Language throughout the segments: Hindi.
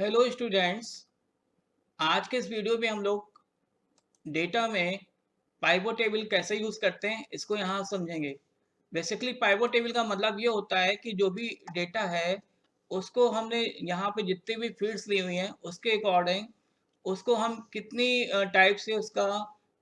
Hello students. आज के इस वीडियो में हम लोग डेटा में पाइवोट टेबल कैसे यूज़ करते हैं इसको यहाँ समझेंगे। बेसिकली पाइवोट टेबल का मतलब ये होता है कि जो भी डेटा है उसको हमने यहाँ पे जितनी भी फील्ड्स ली हुई हैं उसके अकॉर्डिंग उसको हम कितनी टाइप से उसका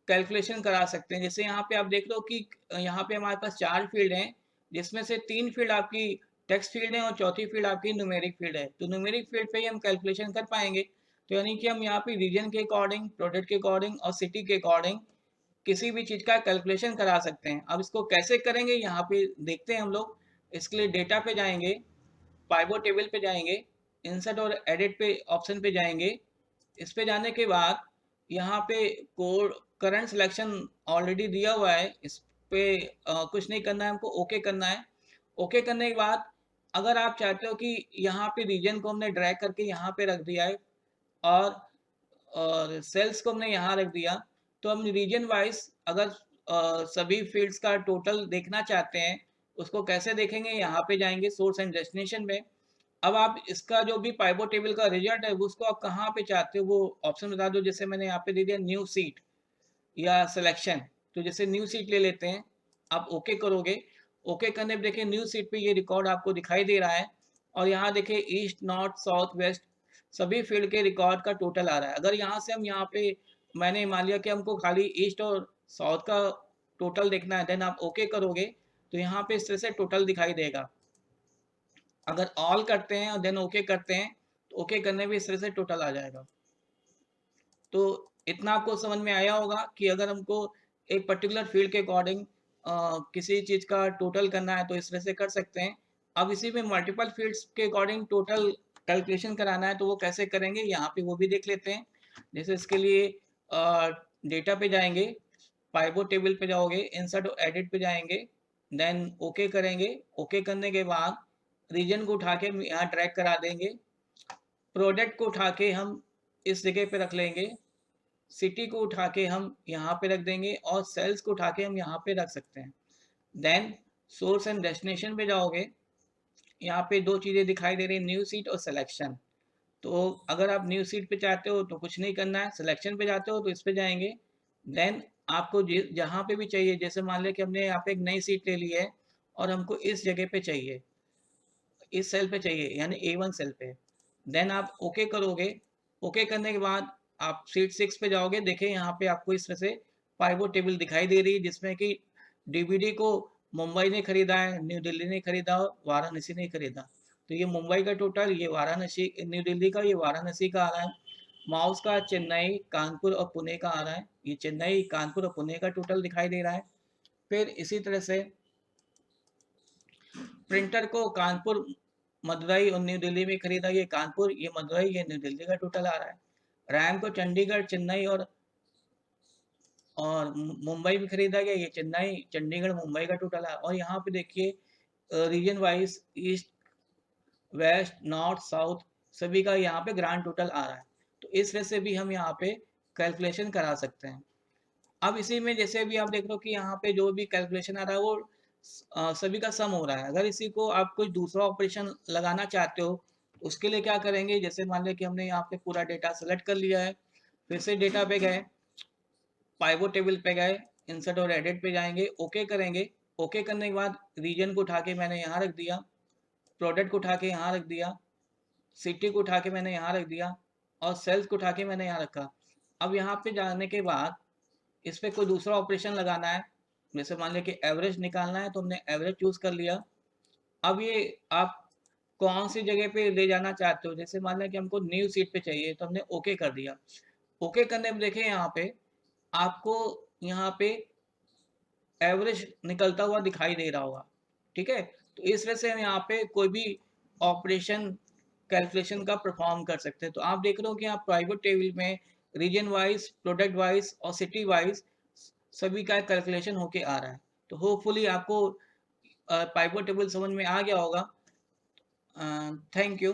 कैलकुलेशन करा सकते हैं। जैसे यहाँ पे आप देख लो कि यहाँ पे हमारे पास 4 फील्ड हैं, जिसमें से 3 फील्ड आपकी टेक्स्ट फील्ड है और चौथी फील्ड आपकी न्यूमेरिक फील्ड है। तो न्यूमेरिक फील्ड पे ही हम कैलकुलेशन कर पाएंगे। तो यानी कि हम यहाँ पे रीजन के अकॉर्डिंग, प्रोडक्ट के अकॉर्डिंग और सिटी के अकॉर्डिंग किसी भी चीज़ का कैलकुलेशन करा सकते हैं। अब इसको कैसे करेंगे यहाँ पे देखते हैं हम लोग। इसके लिए डेटा पे जाएंगे, पाइवोट टेबल पे जाएंगे, इंसर्ट और एडिट पे ऑप्शन पे जाएंगे। इस पे जाने के बाद यहाँ पे कोड करंट सिलेक्शन ऑलरेडी दिया हुआ है, इस पे कुछ नहीं करना है, हमको ओके करना है। ओके करने के बाद अगर आप चाहते हो कि यहाँ पे रीजन को हमने ड्रैग करके यहाँ पे रख दिया है और सेल्स को हमने यहाँ रख दिया, तो हम रीजन वाइज अगर सभी फील्ड्स का टोटल देखना चाहते हैं उसको कैसे देखेंगे, यहाँ पे जाएंगे सोर्स एंड डेस्टिनेशन में। अब आप इसका जो भी पाइवोट टेबल का रिजल्ट है उसको आप कहाँ पे चाहते हो वो ऑप्शन बता दो। जैसे मैंने यहाँ पे दे दिया न्यू सीट या सिलेक्शन, तो जैसे न्यू सीट ले लेते हैं। आप ओके करोगे, ओके करने पे देखिए न्यू सीट पे ये रिकॉर्ड आपको दिखाई दे रहा है और यहाँ देखिए ईस्ट, नॉर्थ, साउथ, वेस्ट सभी फील्ड के रिकॉर्ड का टोटल आ रहा है। अगर यहाँ से हम यहाँ पे मैंने मान लिया कि हमको खाली ईस्ट और साउथ का टोटल देखना है, देन आप ओके करोगे तो यहाँ पे इस तरह से टोटल दिखाई देगा। अगर ऑल करते हैं और देन ओके करते हैं तो ओके करने पे इस तरह से टोटल आ जाएगा। तो इतना आपको समझ में आया होगा कि अगर हमको एक पर्टिकुलर फील्ड के अकॉर्डिंग किसी चीज़ का टोटल करना है तो इस तरह से कर सकते हैं। अब इसी में मल्टीपल फील्ड्स के अकॉर्डिंग टोटल कैलकुलेशन कराना है तो वो कैसे करेंगे यहाँ पे वो भी देख लेते हैं। जैसे इसके लिए डेटा पे जाएंगे, पाइवोट टेबल पे जाओगे, इंसर्ट और एडिट पे जाएंगे, देन ओके करेंगे। ओके करने के बाद रीजन को उठा के यहाँ ट्रैक करा देंगे, प्रोडक्ट को उठा के हम इस जगह पे रख लेंगे, सिटी को उठा के हम यहाँ पे रख देंगे और सेल्स को उठा के हम यहाँ पे रख सकते हैं। देन सोर्स एंड डेस्टिनेशन पे जाओगे, यहाँ पे दो चीज़ें दिखाई दे रही हैं, न्यू सीट और सिलेक्शन। तो अगर आप न्यू सीट पे चाहते हो तो कुछ नहीं करना है, सिलेक्शन पे जाते हो तो इस पे जाएंगे। देन आपको जहाँ पे भी चाहिए, जैसे मान लें कि हमने यहाँ पे एक नई सीट ले ली है और हमको इस जगह पे चाहिए, इस सेल पे चाहिए यानी A1 सेल पे, देन आप ओके करोगे। ओके करने के बाद आप सीट 6 पे जाओगे, देखिए यहाँ पे आपको इस तरह से पाइवोट टेबल दिखाई दे रही है जिसमें कि डीवीडी को मुंबई ने खरीदा है, न्यू दिल्ली ने खरीदा और वाराणसी ने खरीदा। तो ये मुंबई का टोटल, ये वाराणसी, न्यू दिल्ली का, ये वाराणसी का आ रहा है। माउस का चेन्नई, कानपुर और पुणे का आ रहा है, ये चेन्नई, कानपुर और पुणे का टोटल दिखाई दे रहा है। फिर इसी तरह से प्रिंटर को कानपुर, मदुरई और न्यू दिल्ली में खरीदा, ये कानपुर, ये मदुरई, ये न्यू दिल्ली का टोटल आ रहा है। रैम को चंडीगढ़, चेन्नई और मुंबई में खरीदा गया, ये चेन्नई, चंडीगढ़, मुंबई का टोटल है। और यहाँ पे देखिए region wise east, west, north, south सभी का यहाँ पे ग्रांड टोटल आ रहा है। तो इस तरह से भी हम यहाँ पे कैलकुलेशन करा सकते हैं। अब इसी में जैसे भी आप देख रहे हो कि यहाँ पे जो भी कैलकुलेशन आ रहा है वो सभी का सम हो रहा है। अगर इसी को आप कोई दूसरा ऑपरेशन लगाना चाहते हो उसके लिए क्या करेंगे, जैसे मान लें कि हमने यहाँ पे पूरा डेटा सेलेक्ट कर लिया है, फिर से डेटा पे गए, पाइवोट टेबल पे गए, इंसर्ट और एडिट पे जाएंगे, ओके करेंगे। ओके करने के बाद रीजन को उठा के मैंने यहाँ रख दिया, प्रोडक्ट को उठा के यहाँ रख दिया, सिटी को उठा के मैंने यहाँ रख दिया और सेल्स को उठा के मैंने यहाँ रखा। अब यहाँ पे जाने के बाद इस पे कोई दूसरा ऑपरेशन लगाना है, जैसे मान लिया कि एवरेज निकालना है तो हमने एवरेज चूज कर लिया। अब ये आप कौन सी जगह पे ले जाना चाहते हो, जैसे मान लिया कि हमको न्यू सीट पे चाहिए तो हमने ओके कर दिया। ओके करने में देखिए यहाँ पे आपको यहाँ पे एवरेज निकलता हुआ दिखाई दे रहा होगा, ठीक है। तो इस तरह से हम यहाँ पे कोई भी ऑपरेशन कैलकुलेशन का परफॉर्म कर सकते हैं। तो आप देख रहे हो कि आप प्राइवेट टेबल में रीजन वाइज, प्रोडक्ट वाइज और सिटी वाइज सभी का कैलकुलेशन होके आ रहा है। तो होपफुली आपको पाइवोट टेबल समझ में आ गया होगा। Thank you.